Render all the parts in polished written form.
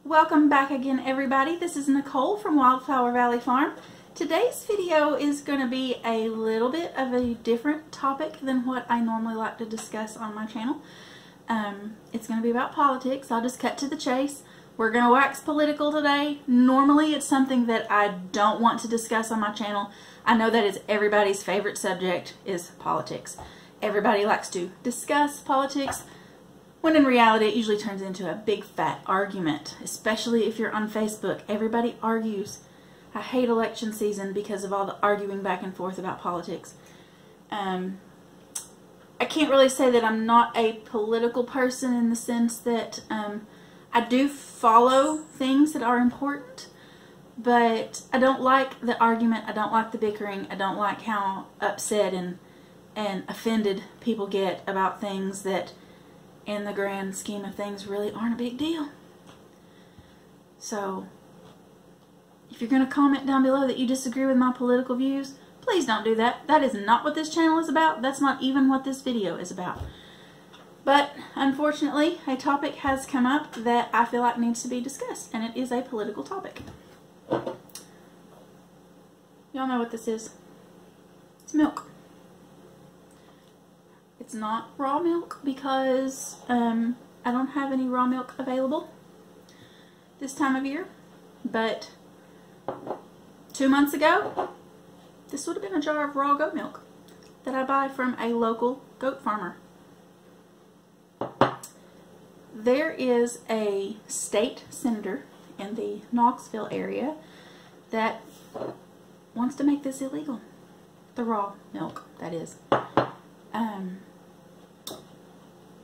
Welcome back again, everybody. This is Nicole from Wildflower Valley Farm. Today's video is going to be a little bit of a different topic than what I normally like to discuss on my channel. It's going to be about politics. I'll just cut to the chase. We're going to wax political today. Normally it's something that I don't want to discuss on my channel. I know that is everybody's favorite subject is politics. Everybody likes to discuss politics, when in reality it usually turns into a big fat argument, especially if you're on Facebook. Everybody argues. I hate election season because of all the arguing back and forth about politics. I can't really say that I'm not a political person in the sense that I do follow things that are important, but I don't like the argument, I don't like the bickering, I don't like how upset and offended people get about things that in the grand scheme of things really aren't a big deal. So if you're going to comment down below that you disagree with my political views, please don't do that. That is not what this channel is about. That's not even what this video is about. But unfortunately, a topic has come up that I feel like needs to be discussed, and it is a political topic. Y'all know what this is. It's milk. It's not raw milk because I don't have any raw milk available this time of year. But 2 months ago, this would have been a jar of raw goat milk that I buy from a local goat farmer. There is a state senator in the Knoxville area that wants to make this illegal. The raw milk, that is.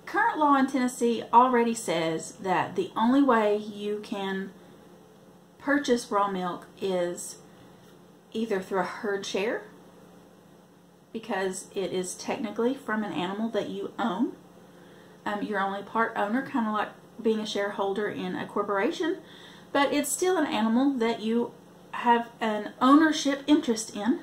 Current law in Tennessee already says that the only way you can purchase raw milk is either through a herd share, because it is technically from an animal that you own. You're only part owner, kind of like being a shareholder in a corporation, but it's still an animal that you have an ownership interest in.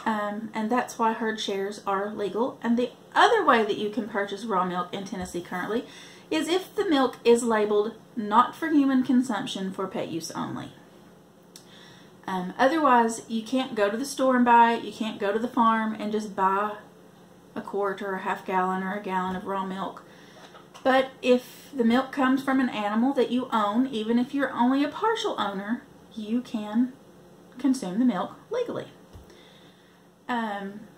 And that's why herd shares are legal. And the other way that you can purchase raw milk in Tennessee currently is if the milk is labeled not for human consumption, for pet use only. Otherwise, you can't go to the store and buy it. You can't go to the farm and just buy a quart or a half gallon or a gallon of raw milk. But if the milk comes from an animal that you own, even if you're only a partial owner, you can consume the milk legally.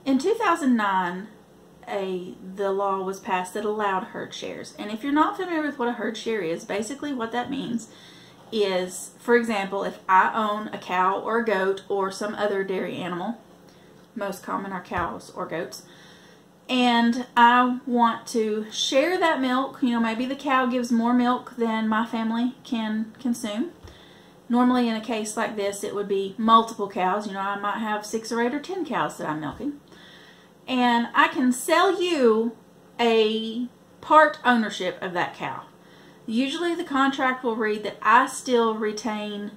In 2009, the law was passed that allowed herd shares. And if you're not familiar with what a herd share is, basically what that means is, for example, if I own a cow or a goat or some other dairy animal, most common are cows or goats, and I want to share that milk, you know, maybe the cow gives more milk than my family can consume. Normally in a case like this, it would be multiple cows. You know, I might have 6 or 8 or 10 cows that I'm milking. And I can sell you a part ownership of that cow. Usually the contract will read that I still retain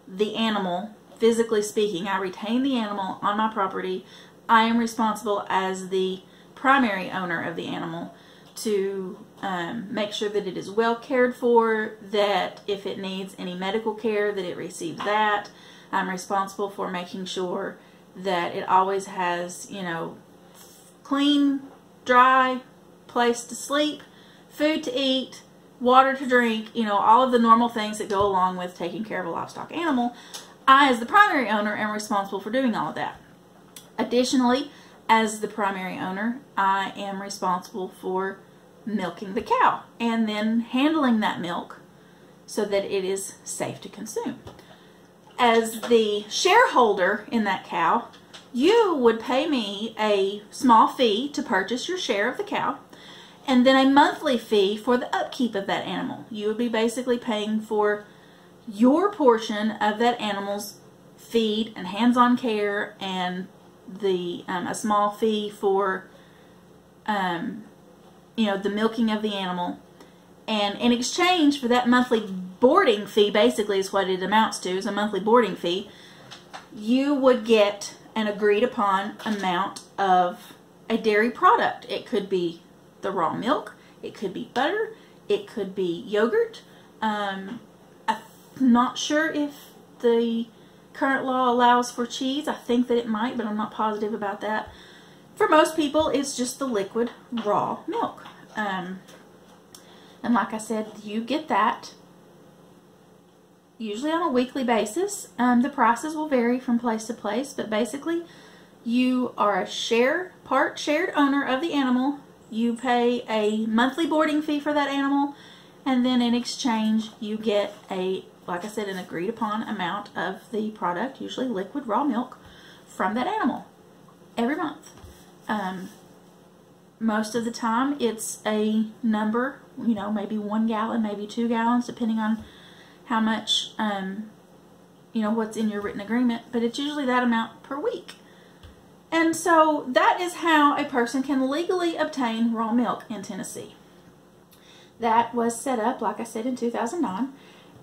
the animal, physically speaking. I retain the animal on my property. I am responsible as the primary owner of the animal to make sure that it is well cared for, that if it needs any medical care, that it receives that. I'm responsible for making sure that it always has, you know, clean, dry place to sleep, food to eat, water to drink, you know, all of the normal things that go along with taking care of a livestock animal. I, as the primary owner, am responsible for doing all of that. Additionally, as the primary owner, I am responsible for milking the cow and then handling that milk so that it is safe to consume. As the shareholder in that cow, you would pay me a small fee to purchase your share of the cow, and then a monthly fee for the upkeep of that animal. You would be basically paying for your portion of that animal's feed and hands-on care, and a small fee for you know, the milking of the animal. And in exchange for that monthly boarding fee, basically is what it amounts to, is a monthly boarding fee, you would get an agreed upon amount of a dairy product. It could be the raw milk, it could be butter, it could be yogurt, not sure if the current law allows for cheese. I think that it might, but I'm not positive about that. For most people, it's just the liquid raw milk. And like I said, you get that usually on a weekly basis. The prices will vary from place to place, but basically you are a part shared owner of the animal. You pay a monthly boarding fee for that animal, and then in exchange you get a, like I said, an agreed upon amount of the product, usually liquid raw milk, from that animal every month. Most of the time it's a number, you know, maybe 1 gallon, maybe 2 gallons, depending on how much, you know, what's in your written agreement, but it's usually that amount per week. And so that is how a person can legally obtain raw milk in Tennessee. That was set up, like I said, in 2009,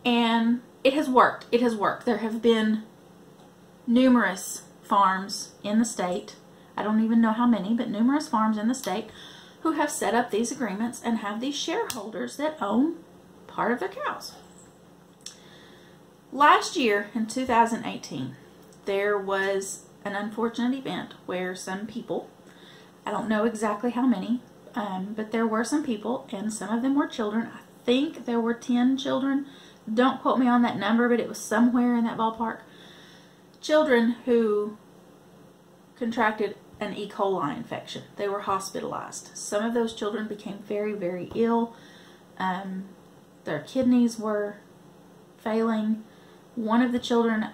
and it has worked. It has worked. There have been numerous farms in the state, I don't even know how many, but numerous farms in the state who have set up these agreements and have these shareholders that own part of their cows. Last year, in 2018, there was an unfortunate event where some people, I don't know exactly how many, but there were some people, and some of them were children. I think there were 10 children. Don't quote me on that number, but it was somewhere in that ballpark. Children who contracted an E. coli infection. They were hospitalized. Some of those children became very, very ill. Their kidneys were failing. One of the children,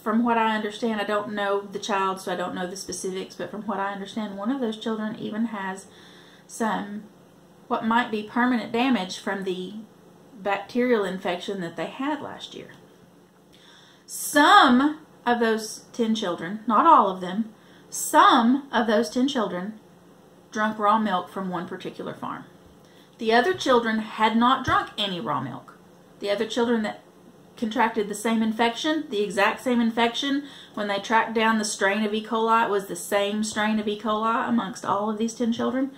from what I understand, I don't know the child, so I don't know the specifics, but from what I understand, one of those children even has some, what might be permanent damage from the bacterial infection that they had last year. Some of those 10 children, not all of them, some of those 10 children drank raw milk from one particular farm. The other children had not drunk any raw milk. The other children that contracted the same infection, the exact same infection, when they tracked down the strain of E. coli, it was the same strain of E. coli amongst all of these 10 children.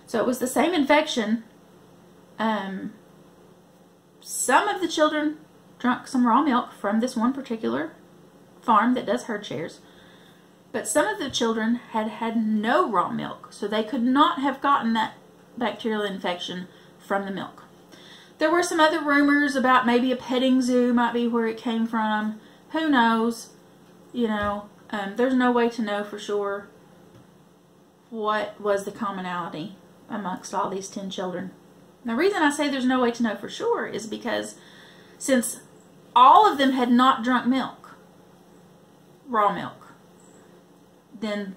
So it was the same infection. Some of the children drank some raw milk from this one particular farm that does herd shares. But some of the children had no raw milk, so they could not have gotten that bacterial infection from the milk. There were some other rumors about maybe a petting zoo might be where it came from. Who knows? You know, there's no way to know for sure what was the commonality amongst all these 10 children. The reason I say there's no way to know for sure is because since all of them had not drunk milk, raw milk, then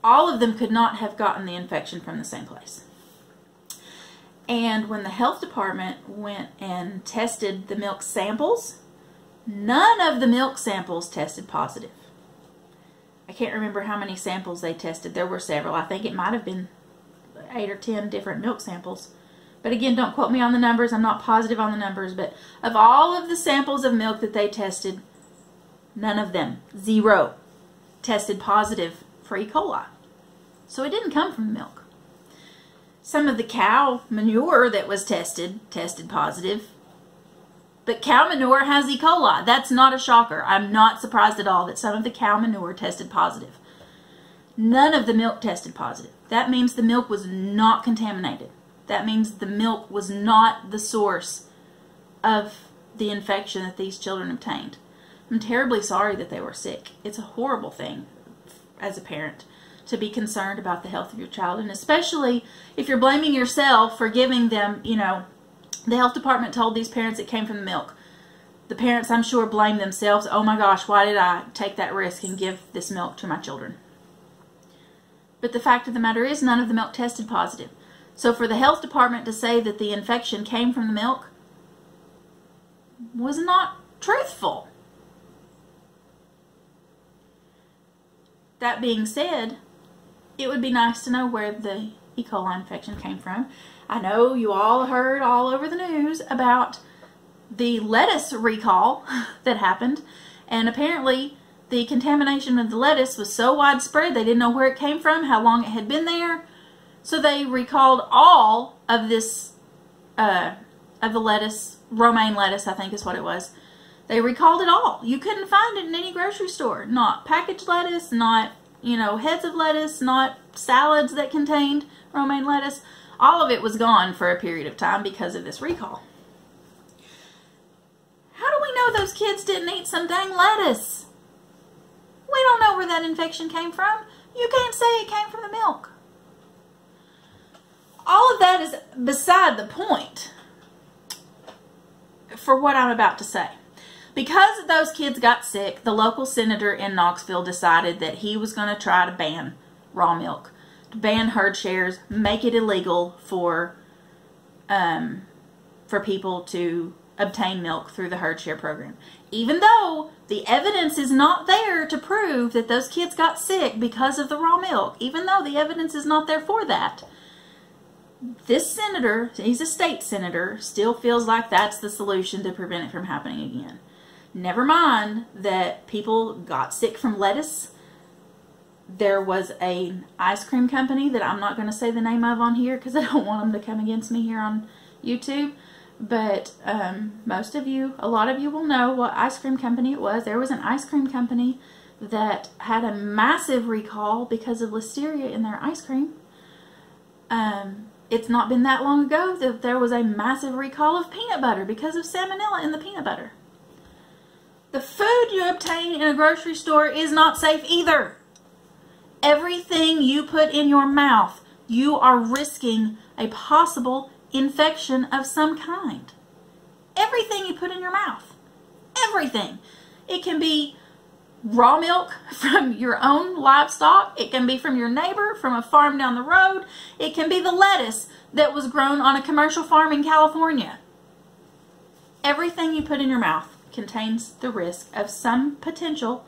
all of them could not have gotten the infection from the same place. And when the health department went and tested the milk samples, none of the milk samples tested positive. I can't remember how many samples they tested. There were several. I think it might have been 8 or 10 different milk samples. But again, don't quote me on the numbers. I'm not positive on the numbers. But of all of the samples of milk that they tested, none of them, 0, tested positive for E. coli. So it didn't come from the milk. Some of the cow manure that was tested positive. But cow manure has E. coli. That's not a shocker. I'm not surprised at all that some of the cow manure tested positive. None of the milk tested positive. That means the milk was not contaminated. That means the milk was not the source of the infection that these children obtained. I'm terribly sorry that they were sick. It's a horrible thing as a parent to be concerned about the health of your child, and especially if you're blaming yourself for giving them, you know, the health department told these parents it came from the milk. The parents, I'm sure, blame themselves. Oh my gosh, why did I take that risk and give this milk to my children? But the fact of the matter is none of the milk tested positive. So for the health department to say that the infection came from the milk was not truthful. That being said, it would be nice to know where the E. coli infection came from. I know you all heard all over the news about the lettuce recall that happened, and apparently the contamination of the lettuce was so widespread they didn't know where it came from, how long it had been there, so they recalled all of this of of the lettuce, romaine lettuce, I think is what it was. They recalled it all. You couldn't find it in any grocery store. Not packaged lettuce, not, you know, heads of lettuce, not salads that contained romaine lettuce. All of it was gone for a period of time because of this recall. How do we know those kids didn't eat some dang lettuce? We don't know where that infection came from. You can't say it came from the milk. All of that is beside the point for what I'm about to say. Because those kids got sick, the local senator in Knoxville decided that he was going to try to ban raw milk, to ban herd shares, make it illegal for people to obtain milk through the herd share program. Even though the evidence is not there to prove that those kids got sick because of the raw milk, even though the evidence is not there for that, this senator, he's a state senator, still feels like that's the solution to prevent it from happening again. Never mind that people got sick from lettuce. There was an ice cream company that I'm not going to say the name of on here because I don't want them to come against me here on YouTube. But most of you, a lot of you will know what ice cream company it was. There was an ice cream company that had a massive recall because of listeria in their ice cream. It's not been that long ago that there was a massive recall of peanut butter because of salmonella in the peanut butter. The food you obtain in a grocery store is not safe either. Everything you put in your mouth, you are risking a possible infection of some kind. Everything you put in your mouth. Everything. It can be raw milk from your own livestock. It can be from your neighbor, from a farm down the road. It can be the lettuce that was grown on a commercial farm in California. Everything you put in your mouth contains the risk of some potential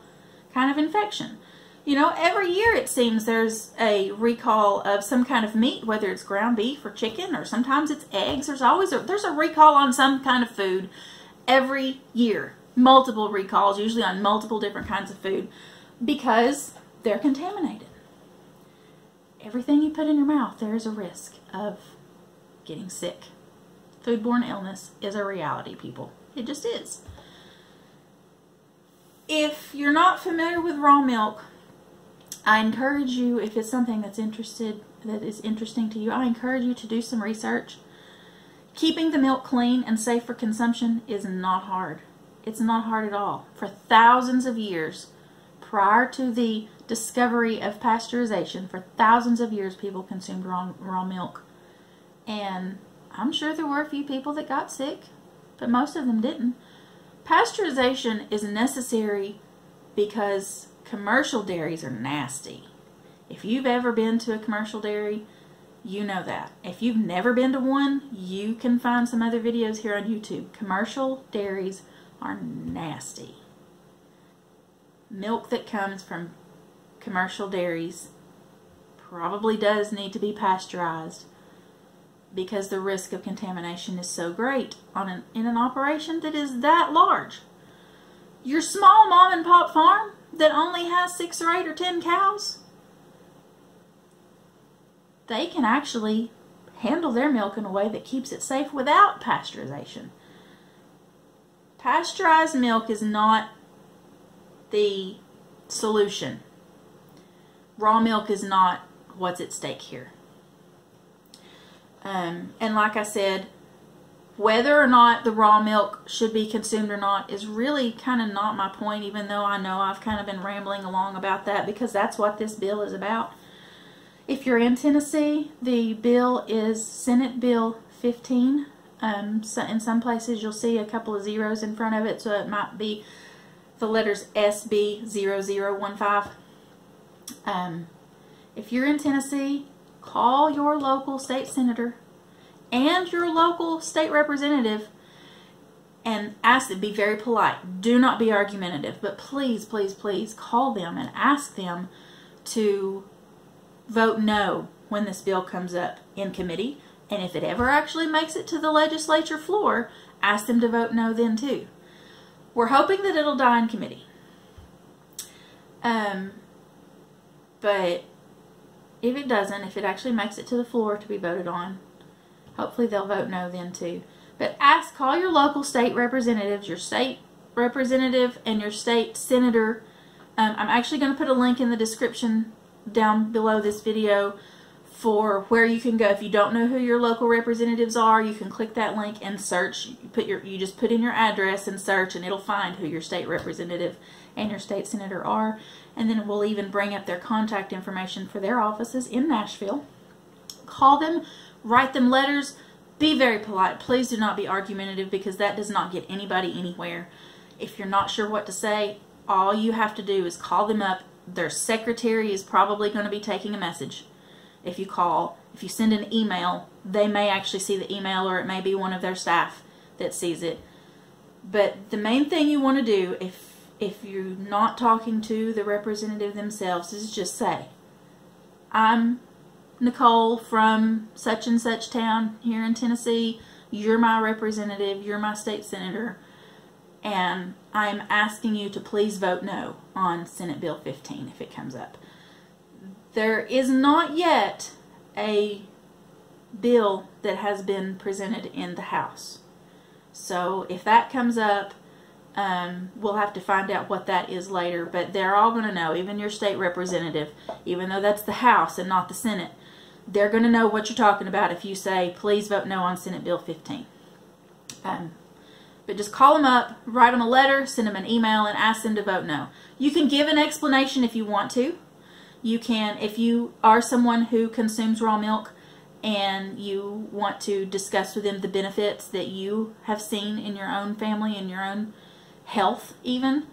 kind of infection. You know, every year it seems there's a recall of some kind of meat, whether it's ground beef or chicken, or sometimes it's eggs. There's a recall on some kind of food every year. Multiple recalls, usually on multiple different kinds of food, because they're contaminated. Everything you put in your mouth, there is a risk of getting sick. Foodborne illness is a reality, people. It just is. If you're not familiar with raw milk, I encourage you, if it's something that is interesting to you, I encourage you to do some research. Keeping the milk clean and safe for consumption is not hard. It's not hard at all. For thousands of years, prior to the discovery of pasteurization, for thousands of years people consumed raw milk. And I'm sure there were a few people that got sick, but most of them didn't. Pasteurization is necessary because commercial dairies are nasty. If you've ever been to a commercial dairy, you know that. If you've never been to one, you can find some other videos here on YouTube. Commercial dairies are nasty. Milk that comes from commercial dairies probably does need to be pasteurized because the risk of contamination is so great in an operation that is that large. Your small mom and pop farm that only has 6 or 8 or 10 cows, they can actually handle their milk in a way that keeps it safe without pasteurization. Pasteurized milk is not the solution. Raw milk is not what's at stake here. And like I said, whether or not the raw milk should be consumed or not is really kind of not my point, even though I know I've kind of been rambling along about that because that's what this bill is about. If you're in Tennessee, the bill is Senate Bill 15. So in some places you'll see a couple of zeros in front of it, so it might be the letters SB0015. If you're in Tennessee, call your local state senator and your local state representative and ask them. Be very polite. Do not be argumentative, but please, please, please call them and ask them to vote no when this bill comes up in committee. And if it ever actually makes it to the legislature floor, ask them to vote no then too. We're hoping that it'll die in committee. But if it doesn't, if it actually makes it to the floor to be voted on, hopefully they'll vote no then too. But call your local state representatives, your state representative and your state senator. I'm actually going to put a link in the description down below this video for where you can go. If you don't know who your local representatives are, you can click that link and search. You just put in your address and search, and it'll find who your state representative and your state senator are. And then we'll even bring up their contact information for their offices in Nashville. Call them, write them letters, be very polite. Please do not be argumentative, because that does not get anybody anywhere. If you're not sure what to say, all you have to do is call them up. Their secretary is probably going to be taking a message. If you send an email, they may actually see the email, or it may be one of their staff that sees it. But the main thing you want to do, if you're not talking to the representative themselves, is just say, I'm Nicole from such and such town here in Tennessee. You're my representative. You're my state senator. And I'm asking you to please vote no on Senate Bill 15 if it comes up. There is not yet a bill that has been presented in the House. So if that comes up, we'll have to find out what that is later. But they're all going to know, even your state representative, even though that's the House and not the Senate, they're going to know what you're talking about if you say, please vote no on Senate Bill 15. But just call them up, write them a letter, send them an email, and ask them to vote no. You can give an explanation if you want to. You can, if you are someone who consumes raw milk and you want to discuss with them the benefits that you have seen in your own family and your own health even,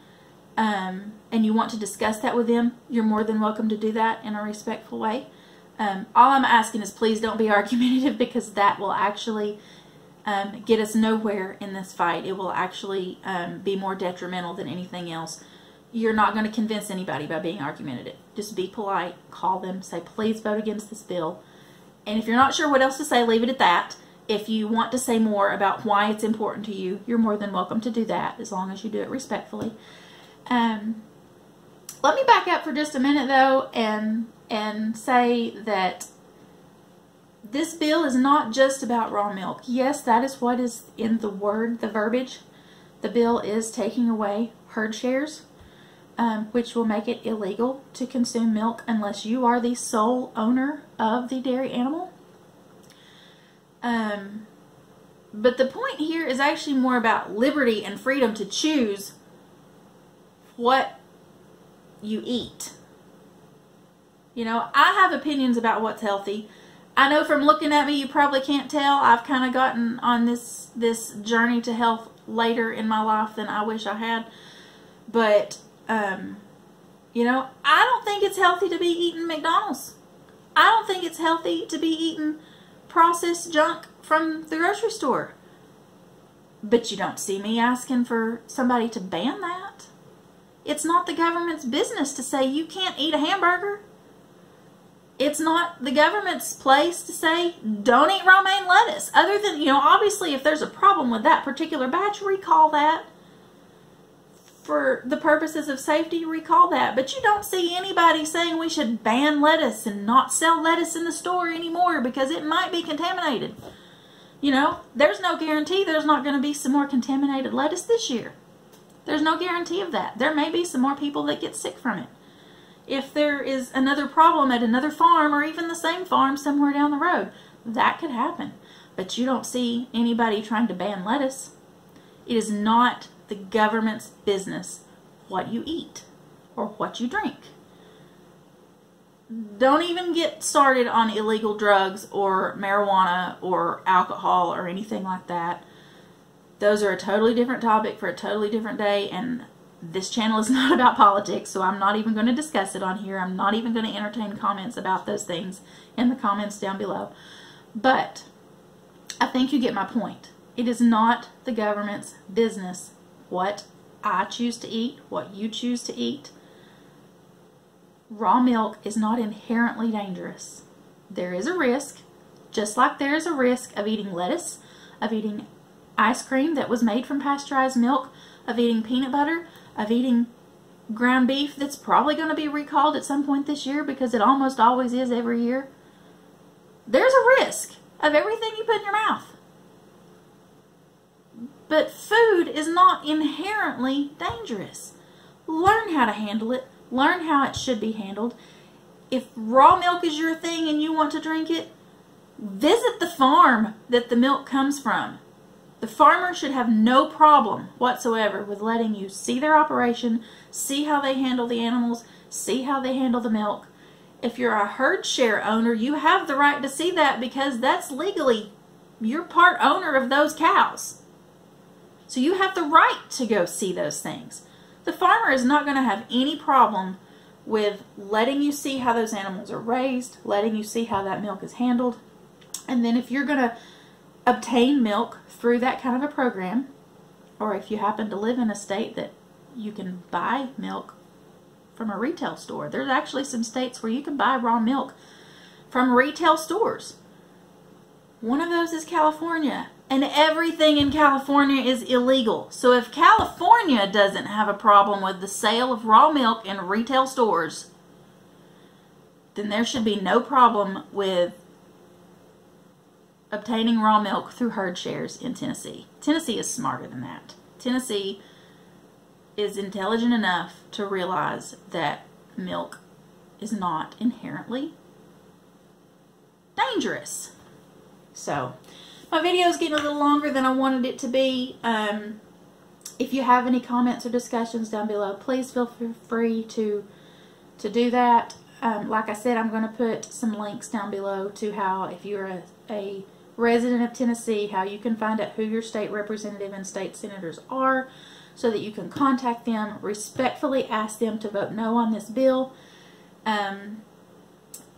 and you want to discuss that with them, you're more than welcome to do that in a respectful way. All I'm asking is please don't be argumentative, because that will actually get us nowhere in this fight. It will actually be more detrimental than anything else. You're not going to convince anybody by being argumentative. Just be polite, call them, say please vote against this bill. And if you're not sure what else to say, leave it at that. If you want to say more about why it's important to you, you're more than welcome to do that, as long as you do it respectfully. Let me back up for just a minute though and say that this bill is not just about raw milk. Yes, that is what is in the verbiage. The bill is taking away herd shares, which will make it illegal to consume milk unless you are the sole owner of the dairy animal. But the point here is actually more about liberty and freedom to choose what you eat. You know, I have opinions about what's healthy. I know from looking at me, you probably can't tell. I've kind of gotten on this journey to health later in my life than I wish I had. But, you know, I don't think it's healthy to be eating McDonald's. I don't think it's healthy to be eating processed junk from the grocery store. But you don't see me asking for somebody to ban that. It's not the government's business to say you can't eat a hamburger. It's not the government's place to say, don't eat romaine lettuce. Other than, you know, obviously if there's a problem with that particular batch, recall that. For the purposes of safety, recall that. But you don't see anybody saying we should ban lettuce and not sell lettuce in the store anymore because it might be contaminated. You know, there's no guarantee there's not going to be some more contaminated lettuce this year. There's no guarantee of that. There may be some more people that get sick from it. If there is another problem at another farm or even the same farm somewhere down the road, that could happen. But you don't see anybody trying to ban lettuce. It is not the government's business what you eat or what you drink. Don't even get started on illegal drugs or marijuana or alcohol or anything like that. Those are a totally different topic for a totally different day, and this channel is not about politics, so I'm not even going to discuss it on here. I'm not even going to entertain comments about those things in the comments down below. But I think you get my point. It is not the government's business what I choose to eat, what you choose to eat. Raw milk is not inherently dangerous. There is a risk, just like there is a risk of eating lettuce, of eating ice cream that was made from pasteurized milk, of eating peanut butter, of eating ground beef that's probably going to be recalled at some point this year because it almost always is every year. There's a risk of everything you put in your mouth. But food is not inherently dangerous. Learn how to handle it. Learn how it should be handled. If raw milk is your thing and you want to drink it, visit the farm that the milk comes from. The farmer should have no problem whatsoever with letting you see their operation, see how they handle the animals, see how they handle the milk. If you're a herd share owner, you have the right to see that because that's legally, you're part owner of those cows. So you have the right to go see those things. The farmer is not going to have any problem with letting you see how those animals are raised, letting you see how that milk is handled. And then if you're going to obtain milk through that kind of a program, or if you happen to live in a state that you can buy milk from a retail store. There's actually some states where you can buy raw milk from retail stores. One of those is California, and everything in California is illegal. So if California doesn't have a problem with the sale of raw milk in retail stores, then there should be no problem with obtaining raw milk through herd shares in Tennessee. Tennessee is smarter than that. Tennessee is intelligent enough to realize that milk is not inherently dangerous. So, my video is getting a little longer than I wanted it to be. If you have any comments or discussions down below, please feel free to do that. Like I said, I'm going to put some links down below to how, if you're a resident of Tennessee, how you can find out who your state representative and state senators are so that you can contact them, respectfully ask them to vote no on this bill.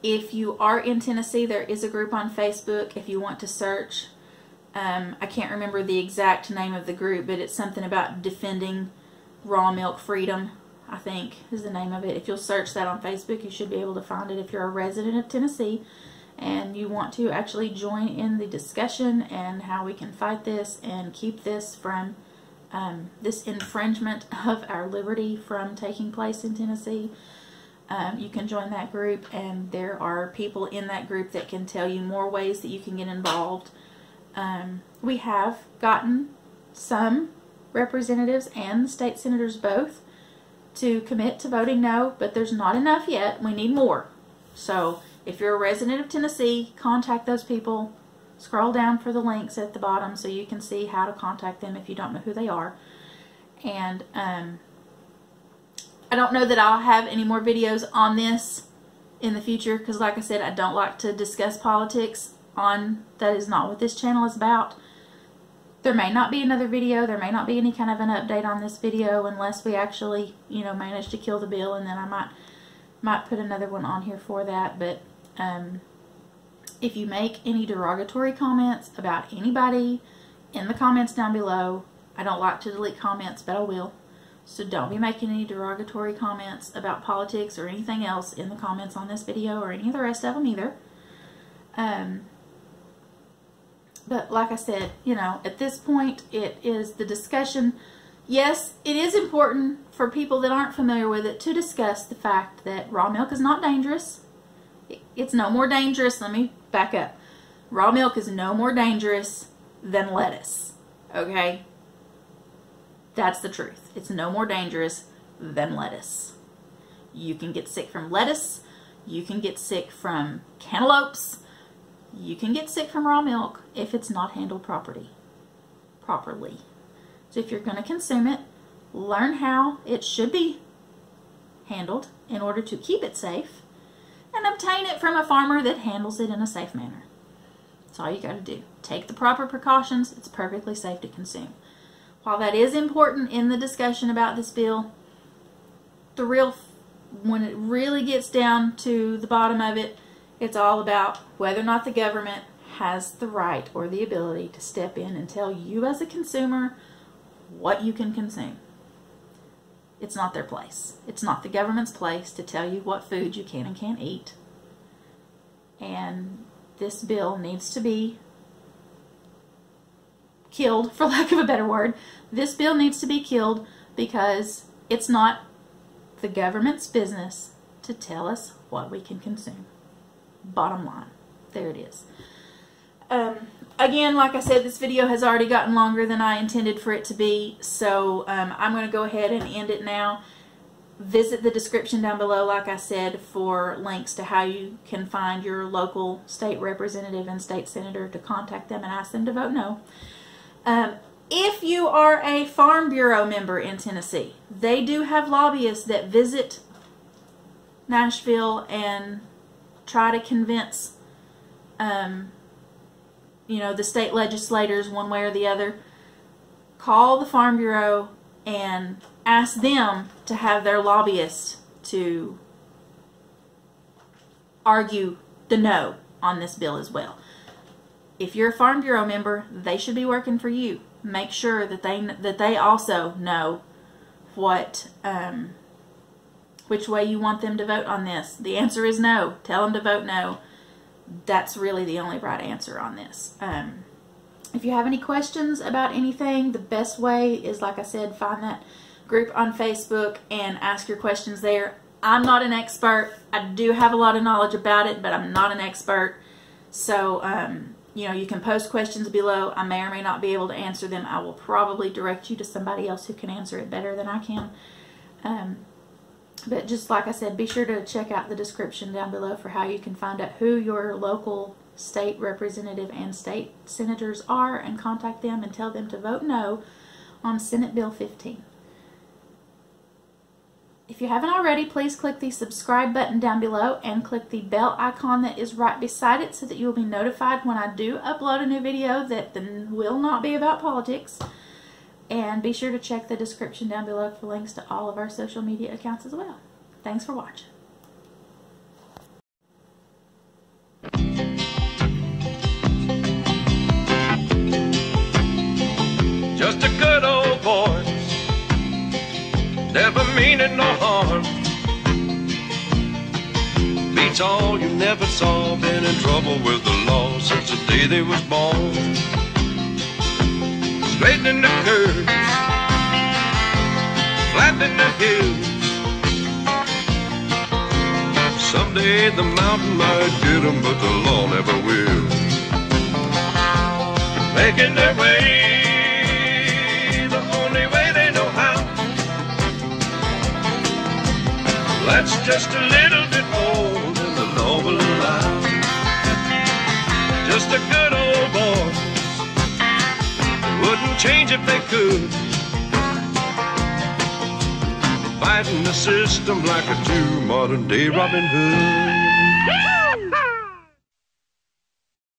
If you are in Tennessee, there is a group on Facebook if you want to search. I can't remember the exact name of the group, but it's something about defending raw milk freedom, I think is the name of it. If you'll search that on Facebook, you should be able to find it if you're a resident of Tennessee and you want to actually join in the discussion and how we can fight this and keep this from this infringement of our liberty from taking place in Tennessee. You can join that group, and there are people in that group that can tell you more ways that you can get involved. We have gotten some representatives and the state senators both to commit to voting no, but there's not enough yet. We need more. So if you're a resident of Tennessee, contact those people. Scroll down for the links at the bottom so you can see how to contact them if you don't know who they are. And I don't know that I'll have any more videos on this in the future because, like I said, I don't like to discuss politics that is not what this channel is about. There may not be another video. There may not be any kind of an update on this video unless we actually, manage to kill the bill, and then I might put another one on here for that. But if you make any derogatory comments about anybody in the comments down below, I don't like to delete comments, but I will. So don't be making any derogatory comments about politics or anything else in the comments on this video or any of the rest of them either. But like I said, at this point, it is the discussion. Yes, it is important for people that aren't familiar with it to discuss the fact that raw milk is not dangerous. It's no more dangerous. Let me back up. Raw milk is no more dangerous than lettuce. Okay? That's the truth. It's no more dangerous than lettuce. You can get sick from lettuce. You can get sick from cantaloupes. You can get sick from raw milk if it's not handled properly. So if you're going to consume it, learn how it should be handled in order to keep it safe, and obtain it from a farmer that handles it in a safe manner. That's all you got to do. Take the proper precautions. It's perfectly safe to consume. While that is important in the discussion about this bill, when it really gets down to the bottom of it, it's all about whether or not the government has the right or the ability to step in and tell you as a consumer what you can consume. It's not their place. It's not the government's place to tell you what food you can and can't eat. And this bill needs to be killed, for lack of a better word. This bill needs to be killed because it's not the government's business to tell us what we can consume. Bottom line. There it is. again, like I said, this video has already gotten longer than I intended for it to be, so I'm going to go ahead and end it now. Visit the description down below, like I said, for links to how you can find your local state representative and state senator to contact them and ask them to vote no. If you are a Farm Bureau member in Tennessee, they do have lobbyists that visit Nashville and try to convince you know, the state legislators one way or the other. Call the Farm Bureau and ask them to have their lobbyists to argue the no on this bill as well. If you're a Farm Bureau member, they should be working for you. Make sure that they also know what which way you want them to vote on this. The answer is no. Tell them to vote no. That's really the only right answer on this. If you have any questions about anything, the best way is, like I said, find that group on Facebook and ask your questions there. I'm not an expert. I do have a lot of knowledge about it, but I'm not an expert. So, you know, you can post questions below. I may or may not be able to answer them. I will probably direct you to somebody else who can answer it better than I can. But just like I said, be sure to check out the description down below for how you can find out who your local state representative and state senators are and contact them and tell them to vote no on Senate Bill 15. If you haven't already, please click the subscribe button down below and click the bell icon that is right beside it so that you will be notified when I do upload a new video that will not be about politics. And be sure to check the description down below for links to all of our social media accounts as well. Thanks for watching. Just a good old boy, never meaning no harm. Beats all you never saw, been in trouble with the law since the day they was born. Straightening the curves, flattening the hills. Someday the mountain might get them, but the law never will. Making their way the only way they know how. That's just a little bit more than the law will allow. Just a good old boy, wouldn't change if they could. Fighting the system like a true modern day Robin Hood.